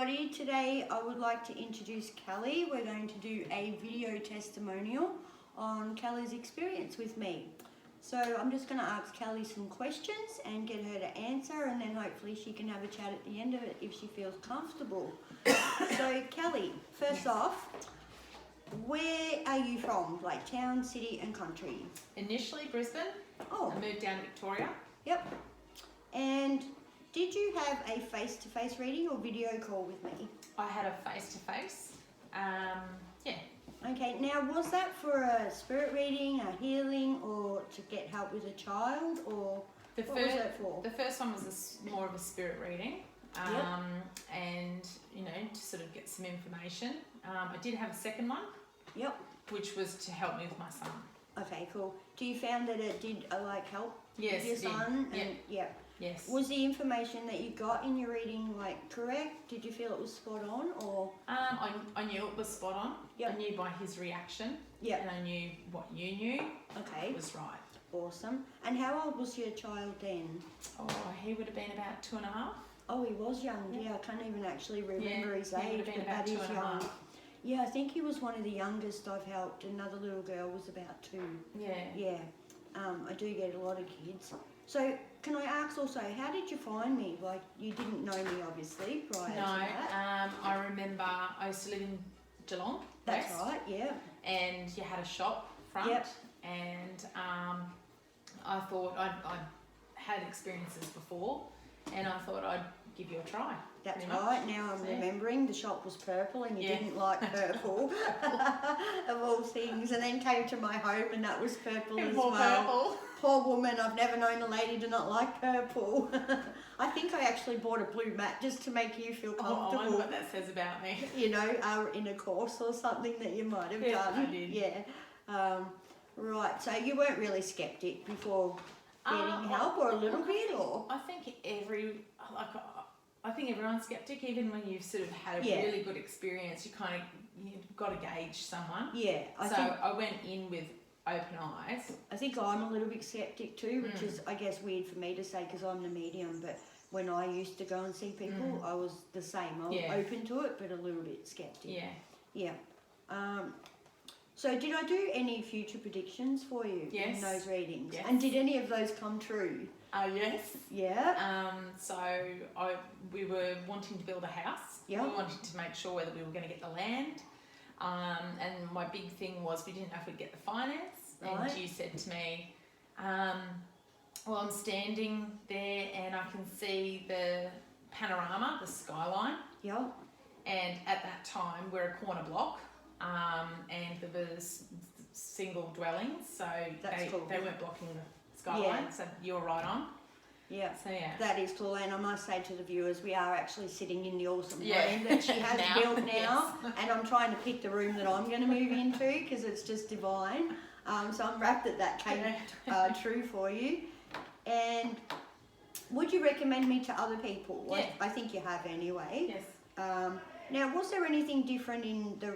everybody. Today I would like to introduce Kelly. We're going to do a video testimonial on Kelly's experience with me. So I'm just going to ask Kelly some questions and get her to answer, and then hopefully she can have a chat at the end of it if she feels comfortable. So Kelly, first off, where are you from? Like town, city and country? Initially Brisbane. Oh. I moved down to Victoria. Yep. And did you have a face-to-face reading or video call with me? I had a face-to-face. Yeah. Okay, now was that for a spirit reading, a healing, or to get help with a child, or what was that for? The first one was more of a spirit reading, and to sort of get some information. I did have a second one. Yep. Which was to help me with my son. Okay, cool. Do you found that it did help yes, with your son? Yep. And, yeah. Yes. Was the information that you got in your reading correct? Did you feel it was spot on, or? I knew it was spot on. Yep. I knew by his reaction. Yep. And I knew what you knew. Okay. It was right. Awesome. And how old was your child then? Oh, he would have been about 2.5. Oh, he was young. Yeah, I can't even actually remember his age, but that is young. 2.5. Yeah, I think he was one of the youngest I've helped. Another little girl was about 2. Yeah. Yeah. I do get a lot of kids. So, can I ask also, how did you find me? Like, you didn't know me, obviously, prior to that. I remember I used to live in Geelong. That's West, right, yeah. And you had a shop front. Yep. And I thought I'd had experiences before, and I thought I'd give you a try. That's right. Now I'm remembering the shop was purple and you didn't like purple of all things, and then came to my home and that was purple as well. Purple. Poor woman, I've never known a lady to not like purple. I think I actually bought a blue mat just to make you feel comfortable. I wonder what that says about me. In a course or something that you might have done. I did. Yeah. Right, so you weren't really skeptic before getting help, or a little bit, or? I think I think everyone's skeptic, even when you've sort of had a really good experience. You've got to gauge someone. Yeah. I went in with open eyes. I think I'm a little bit skeptic too, which is, I guess, weird for me to say because I'm the medium, but when I used to go and see people, I was the same. I was open to it, but a little bit skeptic. Yeah. Yeah. So did I do any future predictions for you in those readings? Yes. And did any of those come true? Yes. Yeah. We were wanting to build a house. Yeah. We wanted to make sure whether we were going to get the land. And my big thing was we didn't know if we'd get the finance. Right. And you said to me, well, I'm standing there and I can see the panorama, the skyline. Yeah. And at that time, we're a corner block. And there was single dwellings, so they weren't blocking the skyline, so you were right on. Yeah. So yeah. That is cool, and I must say to the viewers, we are actually sitting in the awesome home that she has built now, and I'm trying to pick the room that I'm going to move into because it's just divine. So I'm wrapped that came true for you. And would you recommend me to other people? Yeah. I think you have anyway. Yes. Now, was there anything different in the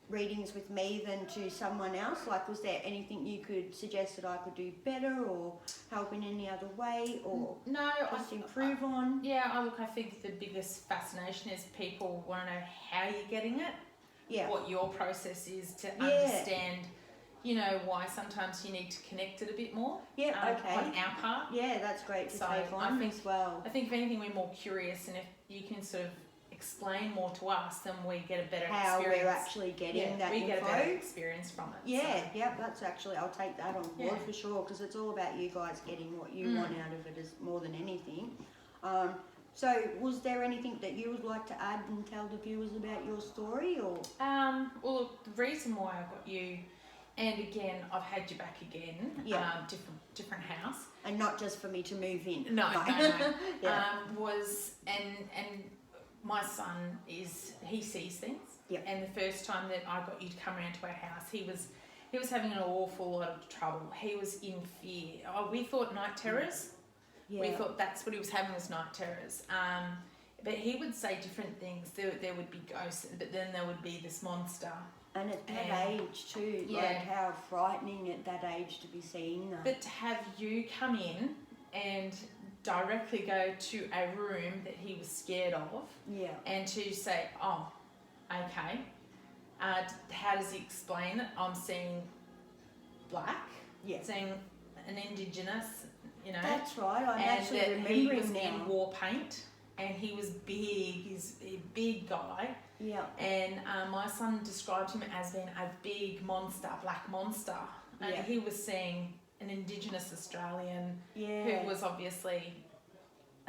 readings with me than to someone else? Like, was there anything you could suggest that I could do better or help in any other way, or just improve on? Yeah, I think the biggest fascination is people want to know how you're getting it, what your process is to understand, why sometimes you need to connect it a bit more on our part. Yeah, that's great to take on as well. I think if anything, we're more curious, and if you can sort of explain more to us, then we get a better how experience. We're actually getting that we info. Get a better experience from it. That's actually, I'll take that on board for sure, because it's all about you guys getting what you want out of it as more than anything. So was there anything that you would like to add and tell the viewers about your story, or? Well, the reason why I got you, and again, I've had you back again, different house. And not just for me to move in. No. Was, and my son he sees things. Yep. And the first time that I got you to come around to our house, he was having an awful lot of trouble. He was in fear. We thought night terrors. Yeah. We thought that's what he was having, was night terrors. But he would say different things. There would be ghosts, but then there would be this monster. And at that age too, like how frightening at that age to be seeing that. But to have you come in and directly go to a room that he was scared of, Yeah. and to say, oh, okay, how does he explain it? I'm seeing black, Yeah. seeing an Indigenous, you know. That's right. I'm and actually that remembering he was now. in war paint, and he was big. He's a big guy. Yeah. And my son described him as being a big monster, black monster. And Yeah. he was seeing an Indigenous Australian Yeah. who was obviously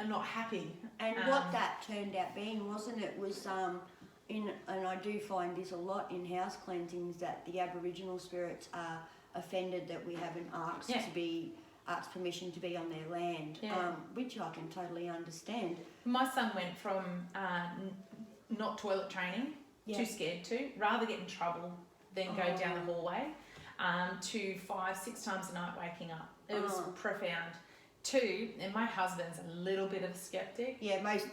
not happy. And what that turned out being, wasn't it, was and I do find this a lot in house cleansings, that the Aboriginal spirits are offended that we haven't asked asked permission to be on their land, which I can totally understand. My son went from not toilet training, too scared to, rather get in trouble than go down the hallway, to 5-6 times a night waking up. It was profound. 2, and my husband's a little bit of a skeptic. Yeah, most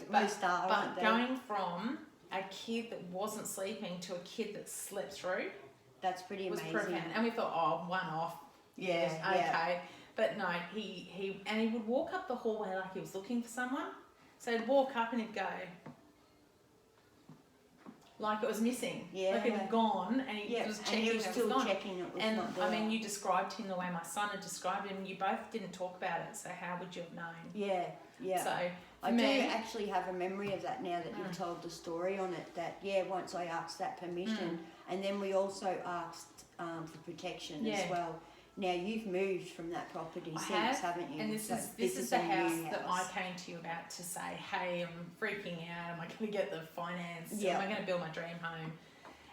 are, But aren't they? going from a kid that wasn't sleeping to a kid that slept through That's pretty was amazing. profound. And we thought, oh, one off. Yeah, okay. But no, he would walk up the hallway like he was looking for someone. So he'd walk up and he'd go, like it was missing. Yeah. Like it had gone, and he was checking and he was it still was gone. checking it was And not there. I mean, you described him the way my son had described him. You both didn't talk about it, so how would you have known? Yeah, yeah. So I for me, do actually have a memory of that now that you've told the story on it, that once I asked that permission, and then we also asked for protection as well. Now you've moved from that property haven't you? And this is the house that I came to you about to say, hey, I'm freaking out. Am I going to get the finance? Am I going to build my dream home?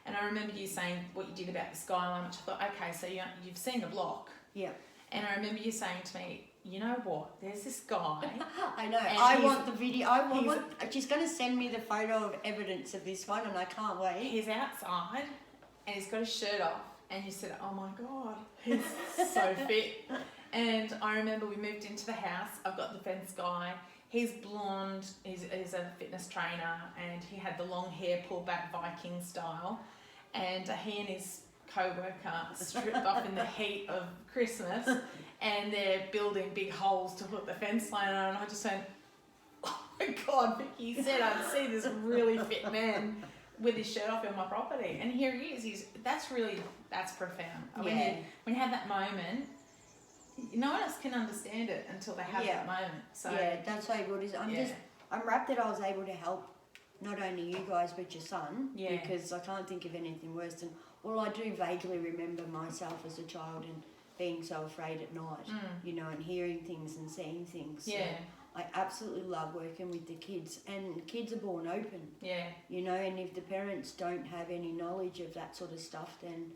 And I remember you saying what you did about the skyline, which I thought, okay, so you've seen the block. Yeah. And I remember you saying to me, you know what? There's this guy. I know. I want the video. She's going to send me the photo of evidence of this one, and I can't wait. He's outside, and he's got his shirt off. And you said, oh my God, he's so fit. And I remember we moved into the house. I've got the fence guy. He's blonde. He's a fitness trainer, and he had the long hair pulled back Viking style. And he and his co-worker stripped off in the heat of Christmas, and they're building big holes to put the fence line on. And I just went, oh my God, Vicki said I'd see this really fit man with his shirt off in my property, and here he is. That's profound. When you have that moment, no one else can understand it until they have that moment. So that's how good it is. I'm wrapped that I was able to help not only you guys but your son, because I can't think of anything worse than, well, I do vaguely remember myself as a child and being so afraid at night, you know, and hearing things and seeing things. So I absolutely love working with the kids, and kids are born open. Yeah. You know, and if the parents don't have any knowledge of that sort of stuff, then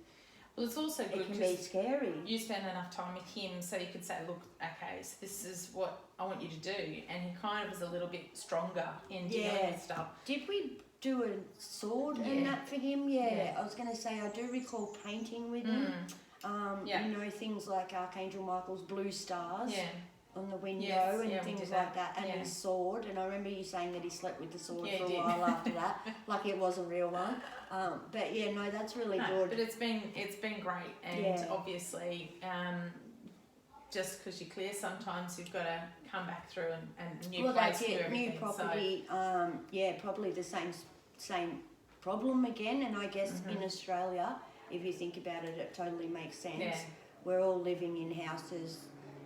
it's also good. It can be scary. You spend enough time with him so you could say, look, okay, so this is what I want you to do, and he kind of was a little bit stronger in dealing with stuff. Did we do a sword and that for him? Yeah. I was going to say, I do recall painting with him. You know, things like Archangel Michael's blue stars. On the window and things like that, and his sword. And I remember you saying that he slept with the sword for a while after that, like it was a real one. But that's really good. But it's been great, and obviously, just because you're clear, sometimes you've got to come back through and new place for everything. New property. So. Probably the same problem again. And I guess in Australia, if you think about it, it totally makes sense. Yeah. We're all living in houses.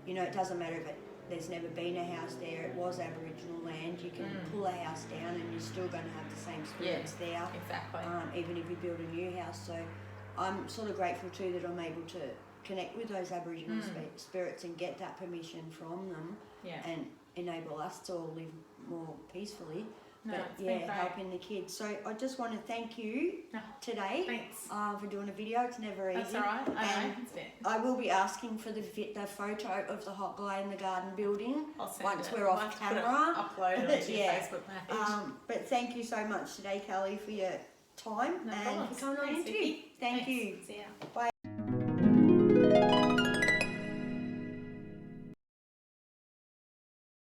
You know, it doesn't matter if there's never been a house there. It was Aboriginal land. You can pull a house down and you're still going to have the same spirits there. Exactly. Even if you build a new house. So I'm sort of grateful too that I'm able to connect with those Aboriginal spirits and get that permission from them and enable us to all live more peacefully. No, but helping the kids. So I just want to thank you today for doing a video. It's never easy. That's all right. I will be asking for the photo of the hot guy in the garden building once we're off camera. Upload it to your Facebook page. But thank you so much today, Kelly, for your time and for coming on the interview. Thank you. See ya. Bye.